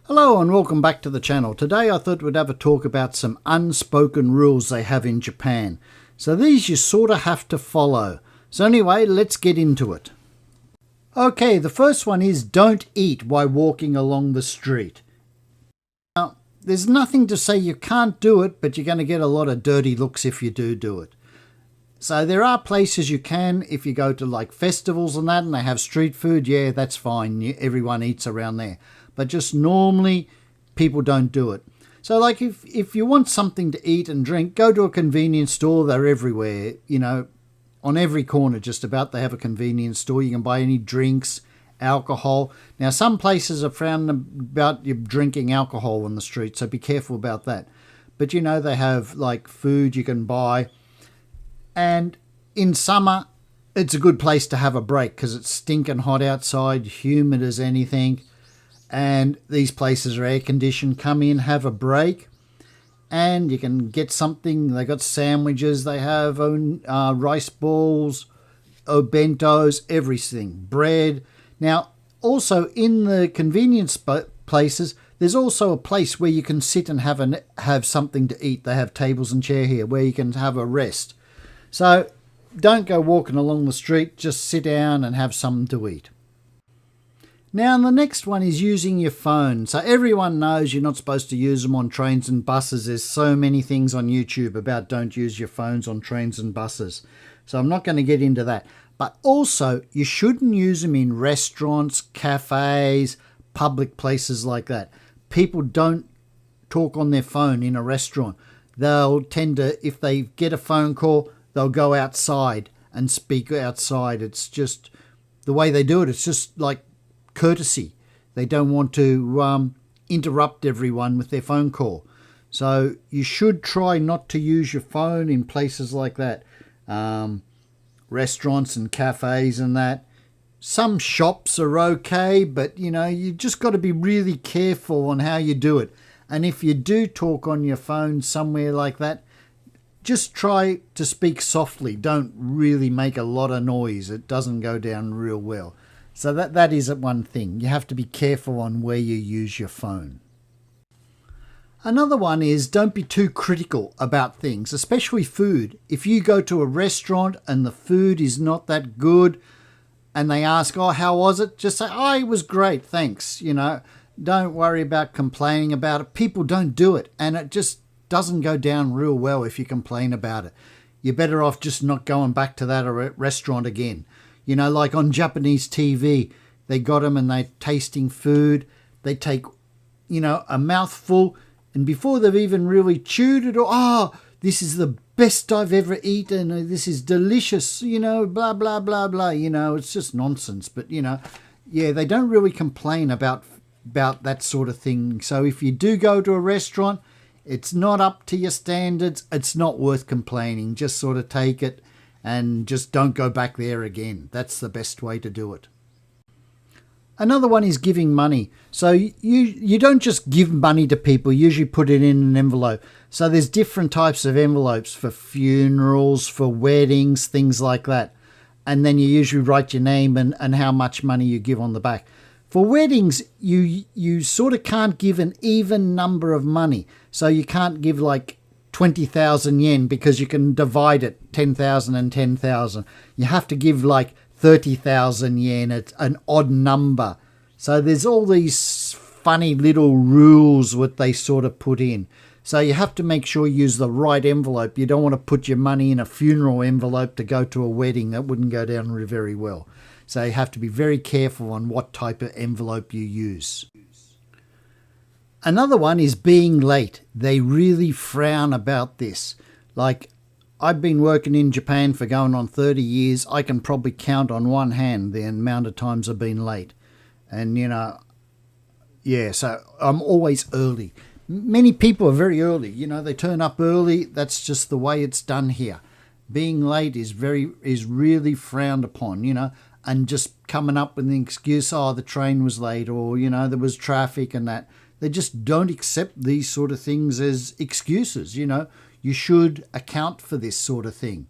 Hello and welcome back to the channel. Today I thought we'd have a talk about some unspoken rules they have in Japan. So these you sort of have to follow. So anyway, let's get into it. Okay, the first one is don't eat while walking along the street. Now, there's nothing to say you can't do it, but you're going to get a lot of dirty looks if you do it. So there are places you can, if you go to like festivals and that and they have street food, yeah, that's fine. Everyone eats around there. But just normally people don't do it. So like if you want something to eat and drink, go to a convenience store. They're everywhere, you know, on every corner just about they have a convenience store. You can buy any drinks, alcohol. Now some places are frowned about you drinking alcohol on the street, so be careful about that. But you know, they have like food you can buy. And in summer, it's a good place to have a break because it's stinking hot outside, humid as anything. And these places are air conditioned. Come in, have a break, and you can get something. They got sandwiches. They have rice balls, bentos, everything, bread. Now, also in the convenience places, there's also a place where you can sit and have something to eat. They have tables and chair here where you can have a rest. So don't go walking along the street, just sit down and have something to eat. Now the next one is using your phone. So everyone knows you're not supposed to use them on trains and buses. There's so many things on YouTube about don't use your phones on trains and buses. So I'm not going to get into that. But also you shouldn't use them in restaurants, cafes, public places like that. People don't talk on their phone in a restaurant. They'll tend to, if they get a phone call, they'll go outside and speak outside. It's just the way they do it. It's just like courtesy. They don't want to interrupt everyone with their phone call. So you should try not to use your phone in places like that. Restaurants and cafes and that. Some shops are okay, but you know, you just got to be really careful on how you do it. And if you do talk on your phone somewhere like that, just try to speak softly. Don't really make a lot of noise. It doesn't go down real well. So that is one thing. You have to be careful on where you use your phone. Another one is don't be too critical about things, especially food. If you go to a restaurant and the food is not that good and they ask, oh, how was it? Just say, oh, it was great, thanks. You know, don't worry about complaining about it. People don't do it, and it just doesn't go down real well if you complain about it. You're better off just not going back to that restaurant again. You know, like on Japanese TV, they got them and they're tasting food. They take, you know, a mouthful, and before they've even really chewed it, or, oh, this is the best I've ever eaten, this is delicious, you know, blah, blah, blah, blah. You know, it's just nonsense. But, you know, yeah, they don't really complain about that sort of thing. So if you do go to a restaurant, it's not up to your standards, it's not worth complaining. Just sort of take it and just don't go back there again. That's the best way to do it. Another one is giving money. So you don't just give money to people, you usually put it in an envelope. So there's different types of envelopes for funerals, for weddings, things like that. And then you usually write your name and how much money you give on the back. For weddings, you sort of can't give an even number of money. So you can't give like 20,000 yen because you can divide it 10,000 and 10,000. You have to give like 30,000 yen. It's an odd number. So there's all these funny little rules what they sort of put in. So you have to make sure you use the right envelope. You don't want to put your money in a funeral envelope to go to a wedding. That wouldn't go down very well. So you have to be very careful on what type of envelope you use. Another one is being late. They really frown about this. Like, I've been working in Japan for going on 30 years. I can probably count on one hand the amount of times I've been late. And, you know, yeah, so I'm always early. Many people are very early. You know, they turn up early. That's just the way it's done here. Being late is really frowned upon, you know. And just coming up with an excuse, oh, the train was late, or, you know, there was traffic and that. They just don't accept these sort of things as excuses, you know. You should account for this sort of thing.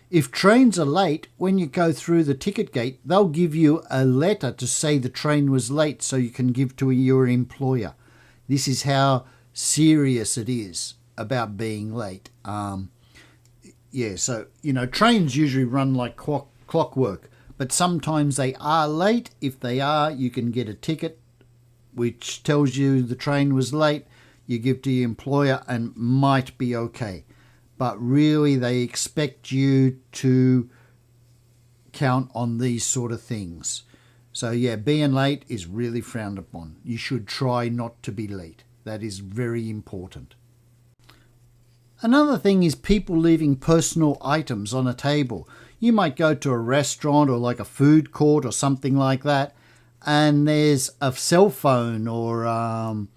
If trains are late, when you go through the ticket gate, they'll give you a letter to say the train was late so you can give to your employer. This is how serious it is about being late. So, trains usually run like clockwork, but sometimes they are late. If they are, you can get a ticket which tells you the train was late. You give to your employer and might be okay. But really, they expect you to count on these sort of things. So, being late is really frowned upon. You should try not to be late. That is very important. Another thing is people leaving personal items on a table. You might go to a restaurant or like a food court or something like that, and there's a cell phone or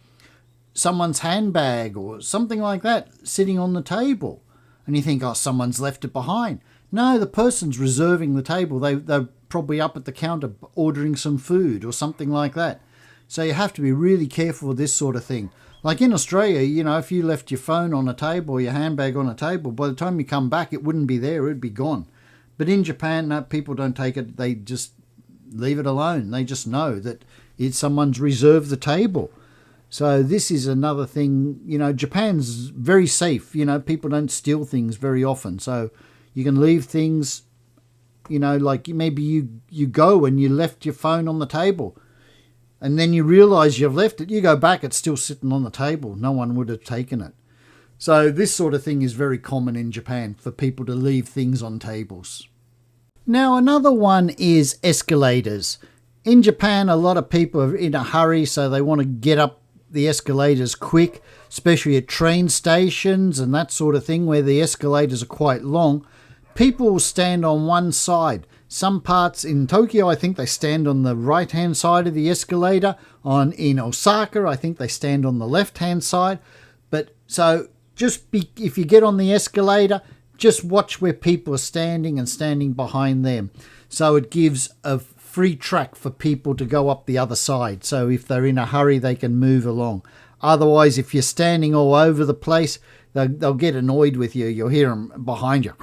someone's handbag or something like that sitting on the table. And you think, someone's left it behind. No, the person's reserving the table. They're probably up at the counter ordering some food or something like that. So you have to be really careful with this sort of thing. Like in Australia, if you left your phone on a table or your handbag on a table, by the time you come back, it wouldn't be there. It'd be gone. But in Japan, no, people don't take it. They just leave it alone. They just know that someone's reserved the table. So this is another thing, Japan's very safe. People don't steal things very often. So you can leave things, like maybe you go and you left your phone on the table and then you realize you've left it. You go back, it's still sitting on the table. No one would have taken it. So this sort of thing is very common in Japan for people to leave things on tables. Now, another one is escalators. In Japan, a lot of people are in a hurry, so they want to get up the escalators quick, especially at train stations and that sort of thing where the escalators are quite long. People will stand on one side. Some parts in Tokyo, I think they stand on the right-hand side of the escalator. In Osaka, I think they stand on the left-hand side. But so if you get on the escalator, just watch where people are standing and standing behind them. So it gives a free track for people to go up the other side. So if they're in a hurry, they can move along. Otherwise, if you're standing all over the place, they'll get annoyed with you. You'll hear them behind you.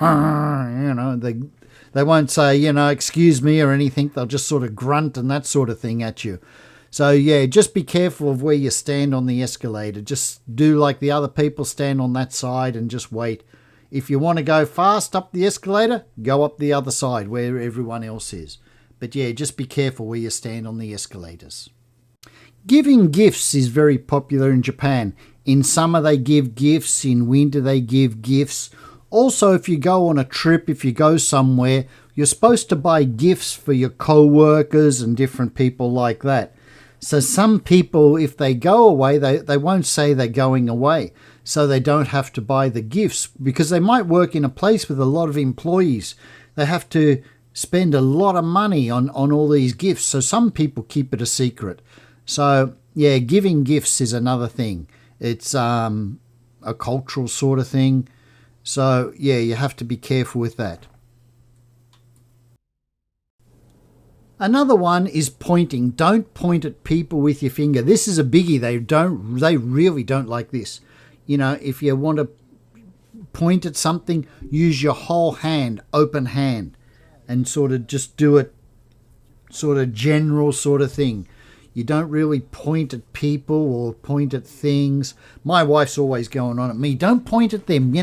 They won't say, excuse me or anything. They'll just sort of grunt and that sort of thing at you. So, just be careful of where you stand on the escalator. Just do like the other people, stand on that side and just wait. If you want to go fast up the escalator, go up the other side where everyone else is. But just be careful where you stand on the escalators. Giving gifts is very popular in Japan. In summer they give gifts, in winter they give gifts. Also, if you go on a trip, if you go somewhere, you're supposed to buy gifts for your co-workers and different people like that. So some people, if they go away, they won't say they're going away. So they don't have to buy the gifts because they might work in a place with a lot of employees. They have to spend a lot of money on all these gifts. So some people keep it a secret. So, giving gifts is another thing. It's a cultural sort of thing. So, you have to be careful with that. Another one is pointing. Don't point at people with your finger. This is a biggie. They really don't like this. If you want to point at something, use your whole hand, open hand, and sort of just do it sort of general sort of thing. You don't really point at people or point at things. My wife's always going on at me, don't point at them,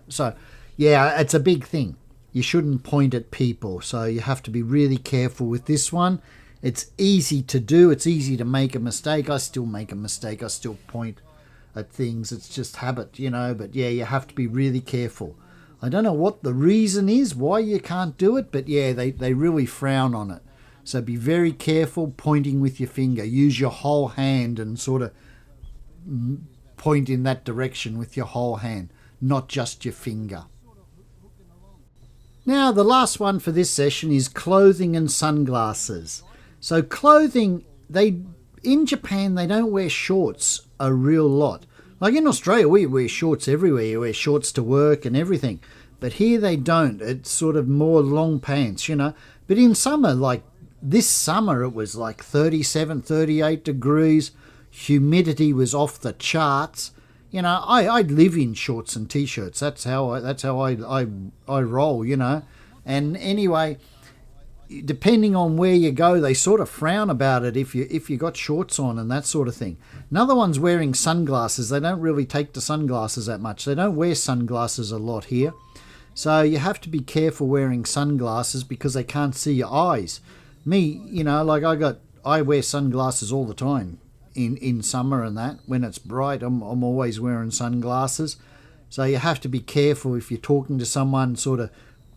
So, it's a big thing. You shouldn't point at people. So you have to be really careful with this one. It's easy to do. It's easy to make a mistake. I still make a mistake. I still point at things. It's just habit, But, you have to be really careful. I don't know what the reason is why you can't do it, but, they really frown on it. So be very careful pointing with your finger. Use your whole hand and sort of point in that direction with your whole hand, not just your finger. Now, the last one for this session is clothing and sunglasses. So clothing, in Japan, they don't wear shorts a real lot. Like in Australia, we wear shorts everywhere. You wear shorts to work and everything. But here they don't. It's sort of more long pants, But in summer, like this summer, it was like 37, 38 degrees. Humidity was off the charts. You know, I live in shorts and t-shirts. That's how I roll, you know. And anyway, depending on where you go, they sort of frown about it if you got shorts on and that sort of thing. Another one's wearing sunglasses. They don't really take to sunglasses that much. They don't wear sunglasses a lot here. So you have to be careful wearing sunglasses because they can't see your eyes. Me, you know, like I wear sunglasses all the time in summer and that. When it's bright, I'm always wearing sunglasses. So you have to be careful if you're talking to someone, sort of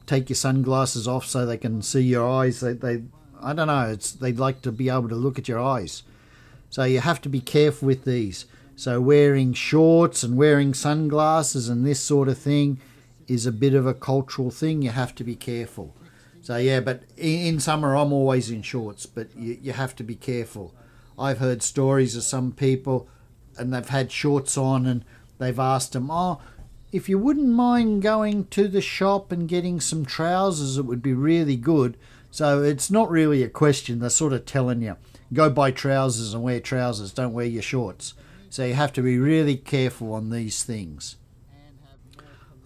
take your sunglasses off so they can see your eyes. They I don't know, they'd like to be able to look at your eyes. So you have to be careful with these. So wearing shorts and wearing sunglasses and this sort of thing is a bit of a cultural thing. You have to be careful. So yeah, but in summer I'm always in shorts, but you have to be careful. I've heard stories of some people and they've had shorts on and they've asked them, oh, if you wouldn't mind going to the shop and getting some trousers, it would be really good. So it's not really a question. They're sort of telling you, go buy trousers and wear trousers, don't wear your shorts. So you have to be really careful on these things.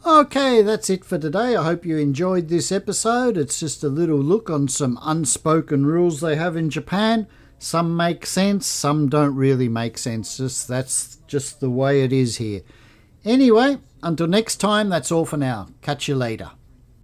Okay, that's it for today. I hope you enjoyed this episode. It's just a little look on some unspoken rules they have in Japan. Some make sense, some don't really make sense. That's just the way it is here. Anyway, until next time, that's all for now. Catch you later.